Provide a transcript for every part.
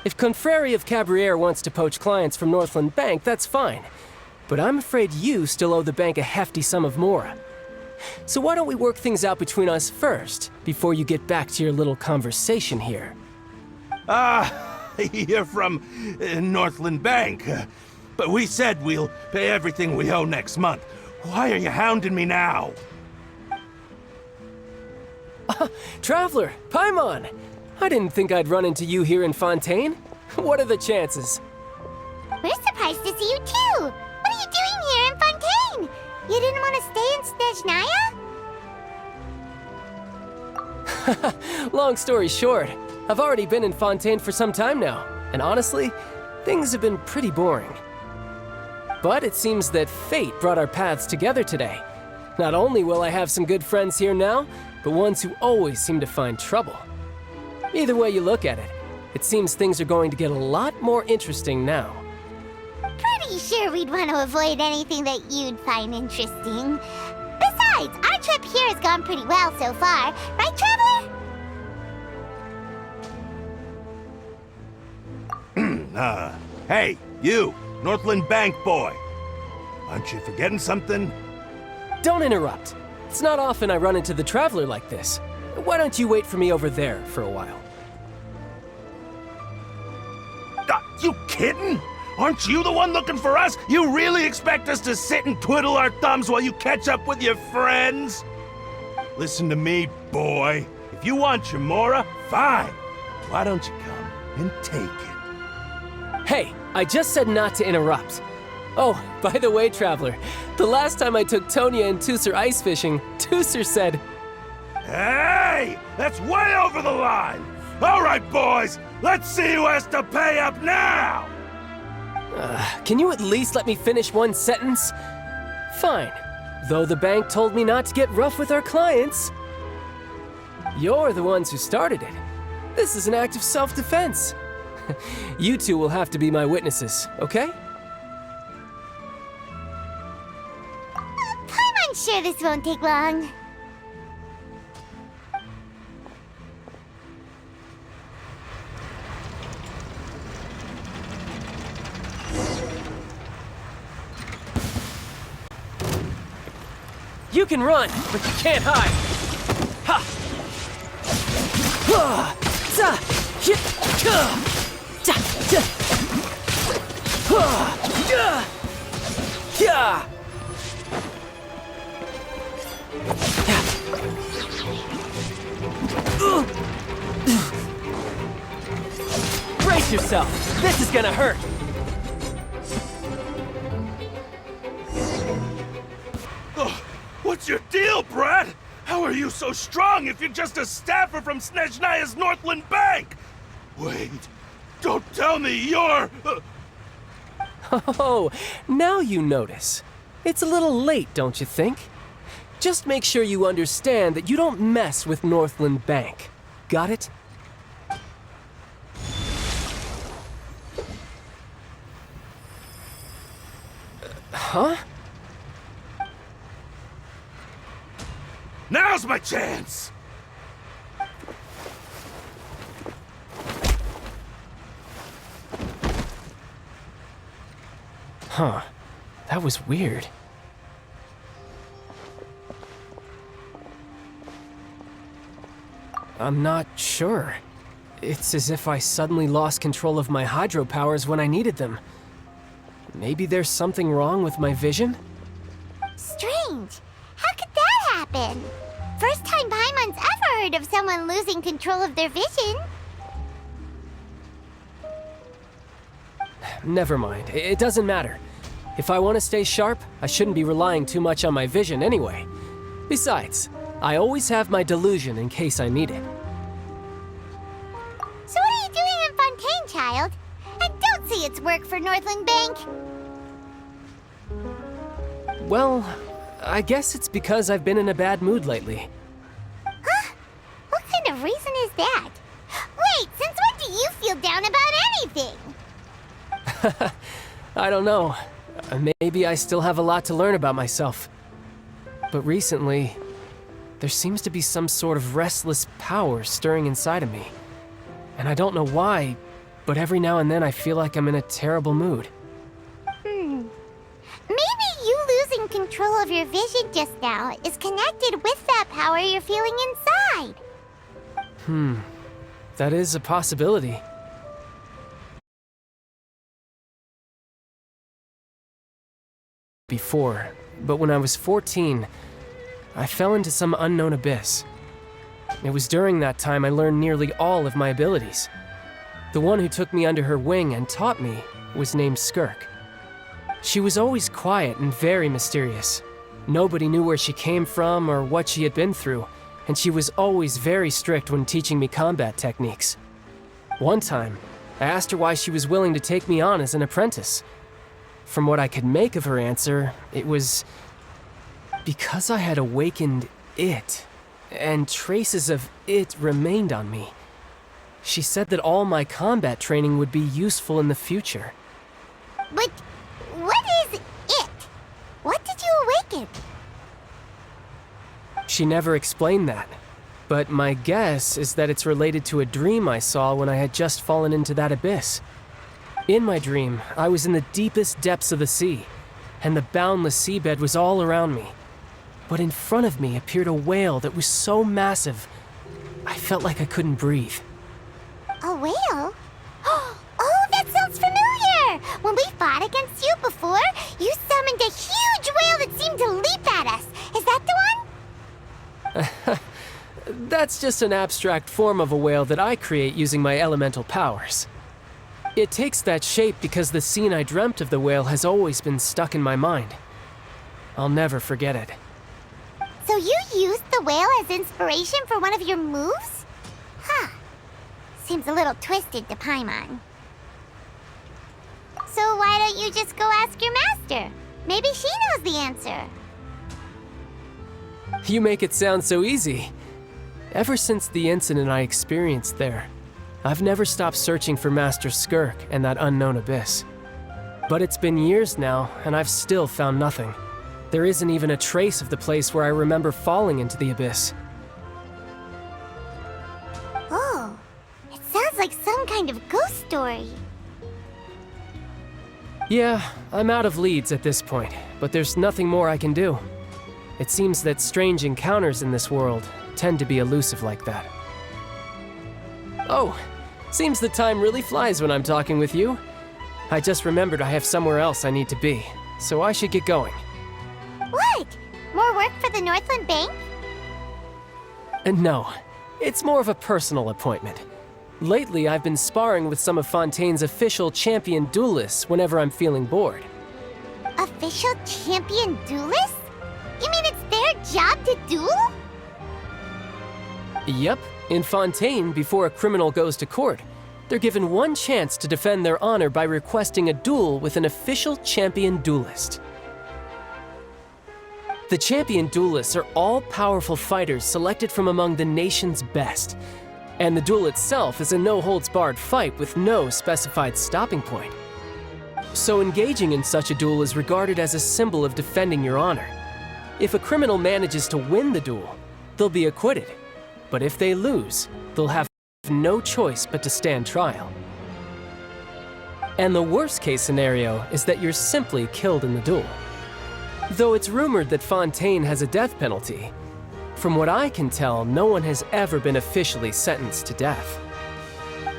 If Confrérie of Cabriere wants to poach clients from Northland Bank, that's fine. But I'm afraid you still owe the bank a hefty sum of mora. So why don't we work things out between us first, before you get back to your little conversation here? You're from Northland Bank. But we said we'll pay everything we owe next month. Why are you hounding me now? Traveler, Paimon! I didn't think I'd run into you here in Fontaine. What are the chances? We're surprised to see you too! What are you doing here in Fontaine? You didn't want to stay in Snezhnaya? Long story short, I've already been in Fontaine for some time now, and honestly, things have been pretty boring. But it seems that fate brought our paths together today. Not only will I have some good friends here now, but ones who always seem to find trouble. Either way you look at it, it seems things are going to get a lot more interesting now. Pretty sure we'd want to avoid anything that you'd find interesting. Besides, our trip here has gone pretty well so far, right, Traveler? Hey, you, Northland Bank boy. Aren't you forgetting something? Don't interrupt. It's not often I run into the Traveler like this. Why don't you wait for me over there for a while? You kidding? Aren't you the one looking for us? You really expect us to sit and twiddle our thumbs while you catch up with your friends? Listen to me, boy. If you want your mora, fine. Why don't you come and take it? Hey, I just said not to interrupt. Oh, by the way, Traveler, the last time I took Tonya and Tusser ice fishing, Tusser said, "Hey! That's way over the line! All right, boys, let's see who has to pay up now!" Can you at least let me finish one sentence? Fine. Though the bank told me not to get rough with our clients. You're the ones who started it. This is an act of self-defense. You two will have to be my witnesses, okay? I'm sure this won't take long. You can run, but you can't hide. Ha! Ha! Za! Hit! Ka! Da! Da! Ha! Da! Ya! Brace yourself. This is gonna hurt. What's your deal, Brad? How are you so strong if you're just a staffer from Snezhnaya's Northland Bank? Wait, don't tell me you're... Oh, now you notice. It's a little late, don't you think? Just make sure you understand that you don't mess with Northland Bank. Got it? Huh? Now's my chance! Huh. That was weird. I'm not sure. It's as if I suddenly lost control of my hydro powers when I needed them. Maybe there's something wrong with my vision? Strange. How could that happen? First time Paimon's ever heard of someone losing control of their vision. Never mind. It doesn't matter. If I want to stay sharp, I shouldn't be relying too much on my vision anyway. Besides, I always have my delusion in case I need it. So what are you doing in Fontaine, child? And don't say it's work for Northland Bank. Well, I guess it's because I've been in a bad mood lately. Huh? What kind of reason is that? Wait, since when do you feel down about anything? I don't know. Maybe I still have a lot to learn about myself. But recently, there seems to be some sort of restless power stirring inside of me. And I don't know why, but every now and then I feel like I'm in a terrible mood. Maybe you losing control of your vision just now is connected with that power you're feeling inside. That is a possibility. Before, but when I was 14, I fell into some unknown abyss. It was during that time I learned nearly all of my abilities. The one who took me under her wing and taught me was named Skirk. She was always quiet and very mysterious. Nobody knew where she came from or what she had been through, and she was always very strict when teaching me combat techniques. One time, I asked her why she was willing to take me on as an apprentice. From what I could make of her answer, it was because I had awakened it, and traces of it remained on me. She said that all my combat training would be useful in the future. But what is it? What did you awaken? She never explained that, but my guess is that it's related to a dream I saw when I had just fallen into that abyss. In my dream, I was in the deepest depths of the sea, and the boundless seabed was all around me. But in front of me appeared a whale that was so massive, I felt like I couldn't breathe. A whale? Oh, that sounds familiar! When we fought against you before, you summoned a huge whale that seemed to leap at us. Is that the one? That's just an abstract form of a whale that I create using my elemental powers. It takes that shape because the scene I dreamt of the whale has always been stuck in my mind. I'll never forget it. So you used the whale as inspiration for one of your moves? Huh. Seems a little twisted to Paimon. So why don't you just go ask your master? Maybe she knows the answer. You make it sound so easy. Ever since the incident I experienced there, I've never stopped searching for Master Skirk and that unknown abyss. But it's been years now, and I've still found nothing. There isn't even a trace of the place where I remember falling into the abyss. Oh, it sounds like some kind of ghost story. Yeah, I'm out of leads at this point, but there's nothing more I can do. It seems that strange encounters in this world tend to be elusive like that. Oh, seems the time really flies when I'm talking with you. I just remembered I have somewhere else I need to be, so I should get going. What? More work for the Northland Bank? No, it's more of a personal appointment. Lately, I've been sparring with some of Fontaine's official champion duelists whenever I'm feeling bored. Official champion duelists? You mean it's their job to duel? Yep, in Fontaine, before a criminal goes to court, they're given one chance to defend their honor by requesting a duel with an official champion duelist. The champion duelists are all-powerful fighters selected from among the nation's best, and the duel itself is a no-holds-barred fight with no specified stopping point. So engaging in such a duel is regarded as a symbol of defending your honor. If a criminal manages to win the duel, they'll be acquitted, but if they lose, they'll have no choice but to stand trial. And the worst-case scenario is that you're simply killed in the duel. Though it's rumored that Fontaine has a death penalty, from what I can tell, no one has ever been officially sentenced to death.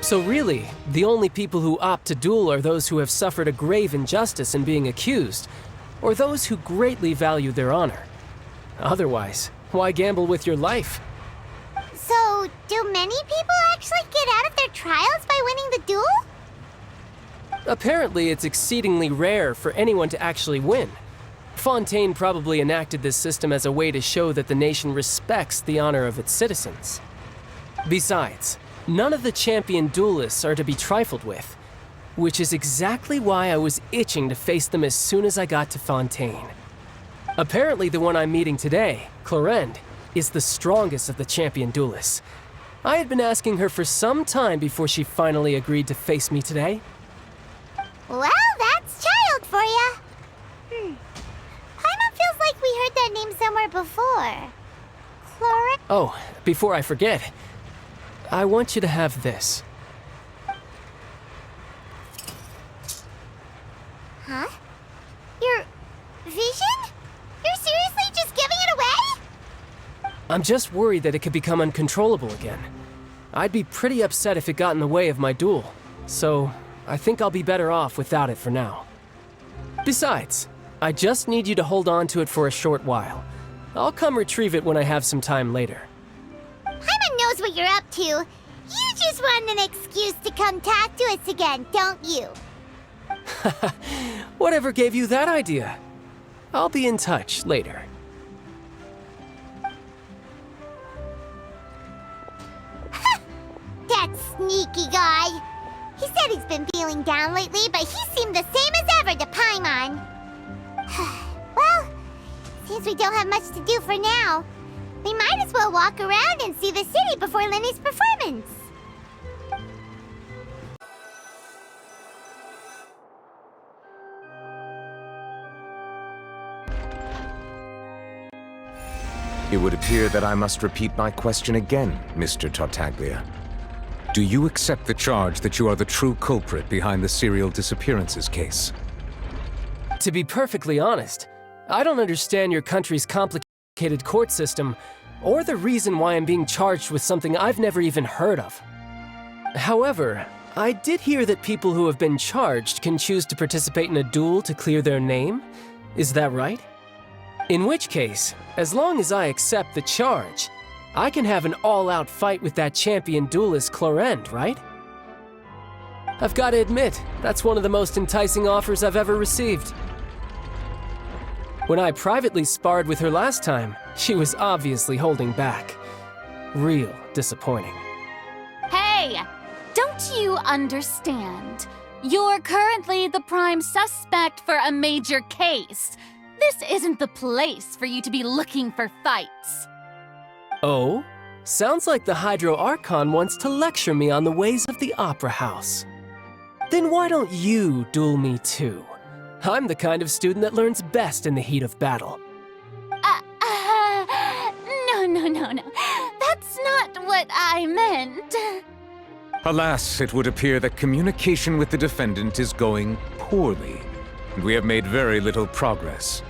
So really, the only people who opt to duel are those who have suffered a grave injustice in being accused, or those who greatly value their honor. Otherwise, why gamble with your life? So, do many people actually get out of their trials by winning the duel? Apparently, it's exceedingly rare for anyone to actually win. Fontaine probably enacted this system as a way to show that the nation respects the honor of its citizens. Besides, none of the champion duelists are to be trifled with, which is exactly why I was itching to face them as soon as I got to Fontaine. Apparently, the one I'm meeting today, Clorinde, is the strongest of the champion duelists. I had been asking her for some time before she finally agreed to face me today. Well, that's Child for ya. Paimon feels like we heard that name somewhere before. Clorinde? Oh, before I forget, I want you to have this. I'm just worried that it could become uncontrollable again. I'd be pretty upset if it got in the way of my duel, so I think I'll be better off without it for now. Besides, I just need you to hold on to it for a short while. I'll come retrieve it when I have some time later. Paimon knows what you're up to. You just want an excuse to come talk to us again, don't you? Whatever gave you that idea? I'll be in touch later. That sneaky guy. He said he's been feeling down lately, but he seemed the same as ever to Paimon. Well, since we don't have much to do for now, we might as well walk around and see the city before Lenny's performance. It would appear that I must repeat my question again, Mr. Tartaglia. Do you accept the charge that you are the true culprit behind the serial disappearances case? To be perfectly honest, I don't understand your country's complicated court system or the reason why I'm being charged with something I've never even heard of. However, I did hear that people who have been charged can choose to participate in a duel to clear their name. Is that right? In which case, as long as I accept the charge, I can have an all-out fight with that champion duelist Clorend, right? I've got to admit, that's one of the most enticing offers I've ever received. When I privately sparred with her last time, she was obviously holding back. Real disappointing. Hey! Don't you understand? You're currently the prime suspect for a major case. This isn't the place for you to be looking for fights. Oh? Sounds like the Hydro Archon wants to lecture me on the ways of the Opera House. Then why don't you duel me too? I'm the kind of student that learns best in the heat of battle. No. That's not what I meant. Alas, it would appear that communication with the defendant is going poorly, and we have made very little progress.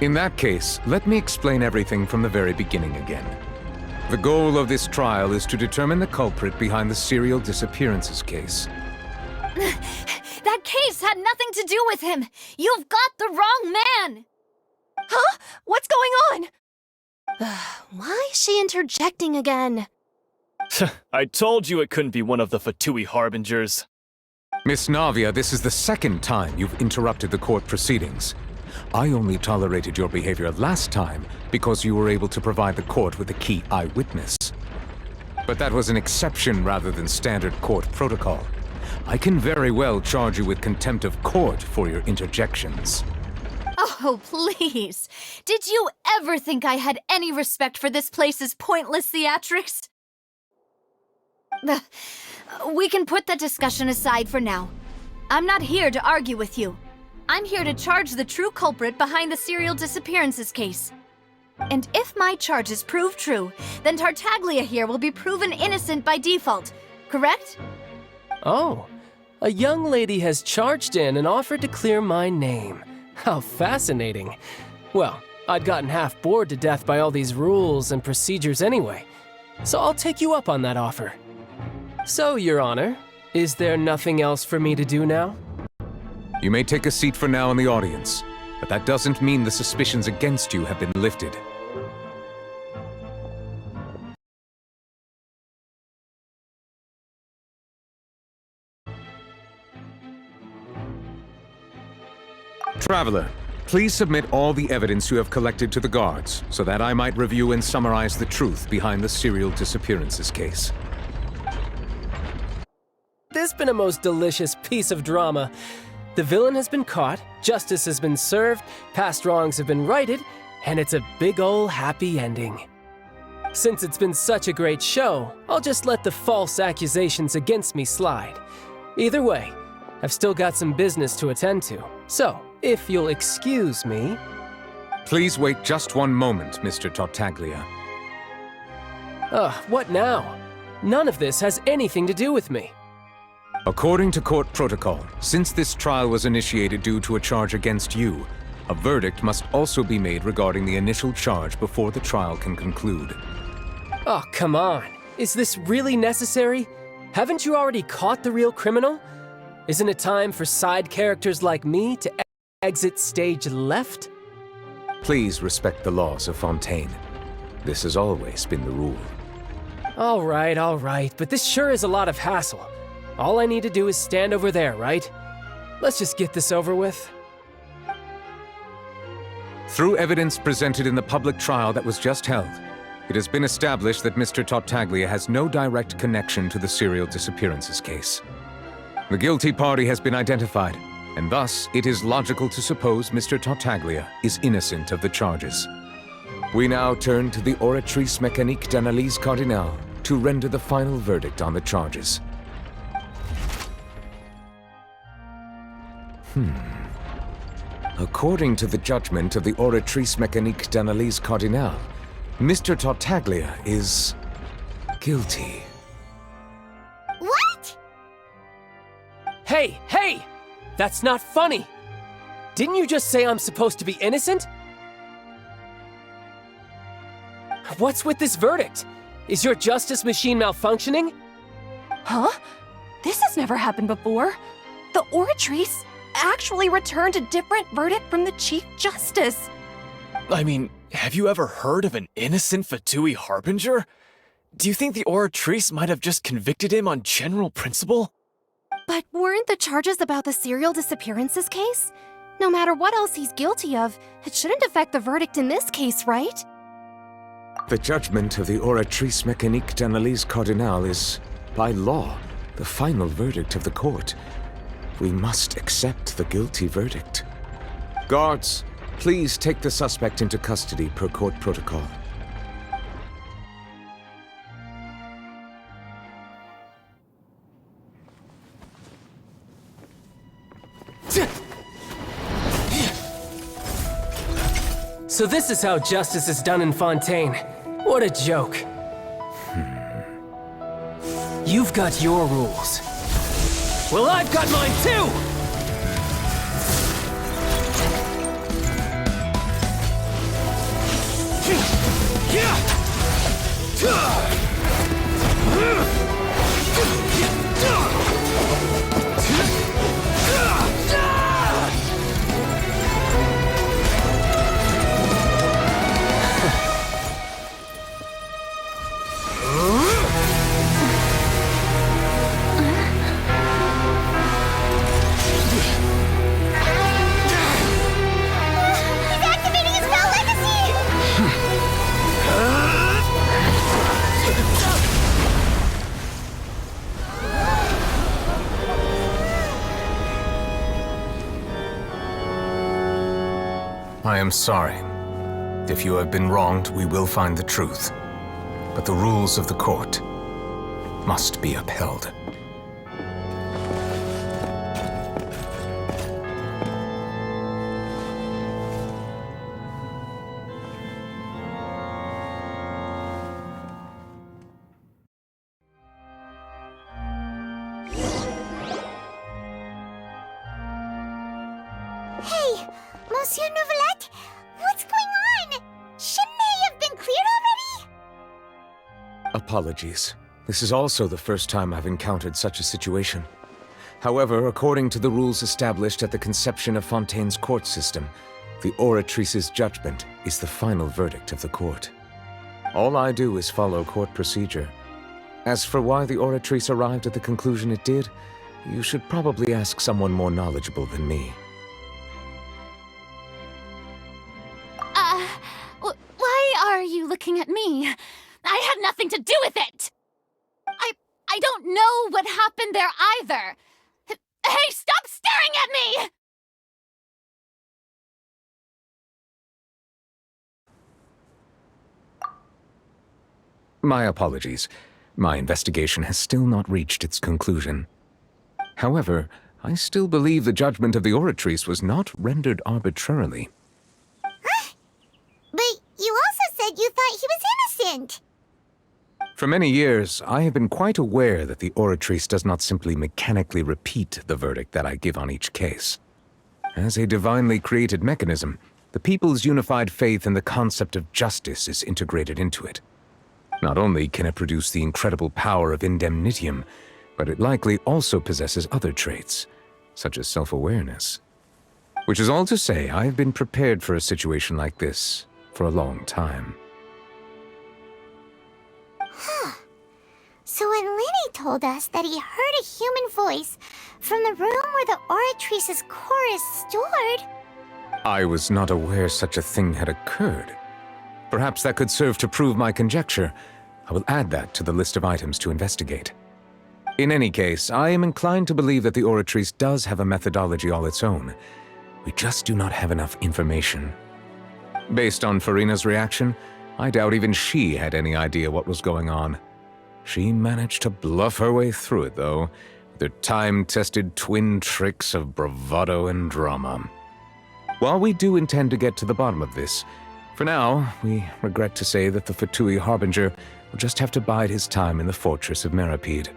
In that case, let me explain everything from the very beginning again. The goal of this trial is to determine the culprit behind the serial disappearances case. That case had nothing to do with him. You've got the wrong man. Huh? What's going on? Why is she interjecting again? I told you it couldn't be one of the Fatui Harbingers. Miss Navia, this is the second time you've interrupted the court proceedings. I only tolerated your behavior last time because you were able to provide the court with a key eyewitness. But that was an exception rather than standard court protocol. I can very well charge you with contempt of court for your interjections. Oh, please. Did you ever think I had any respect for this place's pointless theatrics? We can put that discussion aside for now. I'm not here to argue with you. I'm here to charge the true culprit behind the serial disappearances case. And if my charges prove true, then Tartaglia here will be proven innocent by default, correct? Oh, a young lady has charged in and offered to clear my name. How fascinating. Well, I'd gotten half bored to death by all these rules and procedures anyway, so I'll take you up on that offer. So, Your Honor, is there nothing else for me to do now? You may take a seat for now in the audience, but that doesn't mean the suspicions against you have been lifted. Traveler, please submit all the evidence you have collected to the guards, so that I might review and summarize the truth behind the serial disappearances case. This has been a most delicious piece of drama. The villain has been caught, justice has been served, past wrongs have been righted, and it's a big ol' happy ending. Since it's been such a great show, I'll just let the false accusations against me slide. Either way, I've still got some business to attend to, so if you'll excuse me... Please wait just one moment, Mr. Tartaglia. What now? None of this has anything to do with me. According to court protocol, since this trial was initiated due to a charge against you, A verdict must also be made regarding the initial charge before the trial can conclude. Oh, come on. Is this really necessary? Haven't you already caught the real criminal? Isn't it time for side characters like me to exit stage left? Please respect the laws of Fontaine. This has always been the rule. All right, but this sure is a lot of hassle. All I need to do is stand over there, right? Let's just get this over with. Through evidence presented in the public trial that was just held, it has been established that Mr. Tartaglia has no direct connection to the serial disappearances case. The guilty party has been identified, and thus it is logical to suppose Mr. Tartaglia is innocent of the charges. We now turn to the Oratrice Mécanique d'Analyse Cardinale to render the final verdict on the charges. According to the judgment of the Oratrice Mécanique d'Analyse Cardinale, Mr. Tartaglia is guilty. What? Hey! That's not funny! Didn't you just say I'm supposed to be innocent? What's with this verdict? Is your justice machine malfunctioning? Huh? This has never happened before. The Oratrice actually returned a different verdict from the Chief Justice. I mean, have you ever heard of an innocent Fatui Harbinger? Do you think the Oratrice might have just convicted him on general principle? But weren't the charges about the serial disappearances case? No matter what else he's guilty of, it shouldn't affect the verdict in this case, right? The judgment of the Oratrice Mécanique d'Analyse Cardinale is, by law, the final verdict of the court. We must accept the guilty verdict. Guards, please take the suspect into custody per court protocol. So this is how justice is done in Fontaine. What a joke. You've got your rules. Well, I've got mine too! I am sorry. If you have been wronged, we will find the truth. But the rules of the court must be upheld. Hey, Monsieur Nouvelette, what's going on? Shouldn't they have been cleared already? Apologies. This is also the first time I've encountered such a situation. However, according to the rules established at the conception of Fontaine's court system, the Oratrice's judgment is the final verdict of the court. All I do is follow court procedure. As for why the Oratrice arrived at the conclusion it did, you should probably ask someone more knowledgeable than me. Why are you looking at me? I had nothing to do with it! I don't know what happened there either! Hey, stop staring at me! My apologies. My investigation has still not reached its conclusion. However, I still believe the judgment of the Oratrice was not rendered arbitrarily. But you also said you thought he was innocent. For many years, I have been quite aware that the Oratrice does not simply mechanically repeat the verdict that I give on each case. As a divinely created mechanism, the people's unified faith in the concept of justice is integrated into it. Not only can it produce the incredible power of indemnitium, but it likely also possesses other traits, such as self-awareness. Which is all to say, I have been prepared for a situation like this for a long time. So when Lenny told us that he heard a human voice from the room where the Oratrice's core is stored... I was not aware such a thing had occurred. Perhaps that could serve to prove my conjecture. I will add that to the list of items to investigate. In any case, I am inclined to believe that the Oratrice does have a methodology all its own. We just do not have enough information. Based on Farina's reaction, I doubt even she had any idea what was going on. She managed to bluff her way through it, though, with her time-tested twin tricks of bravado and drama. While we do intend to get to the bottom of this, for now, we regret to say that the Fatui Harbinger will just have to bide his time in the fortress of Meripede.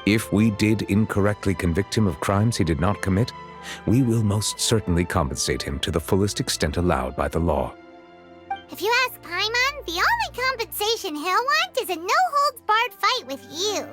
If we did incorrectly convict him of crimes he did not commit, we will most certainly compensate him to the fullest extent allowed by the law. If you ask Paimon, the only compensation he'll want is a no-holds-barred fight with you.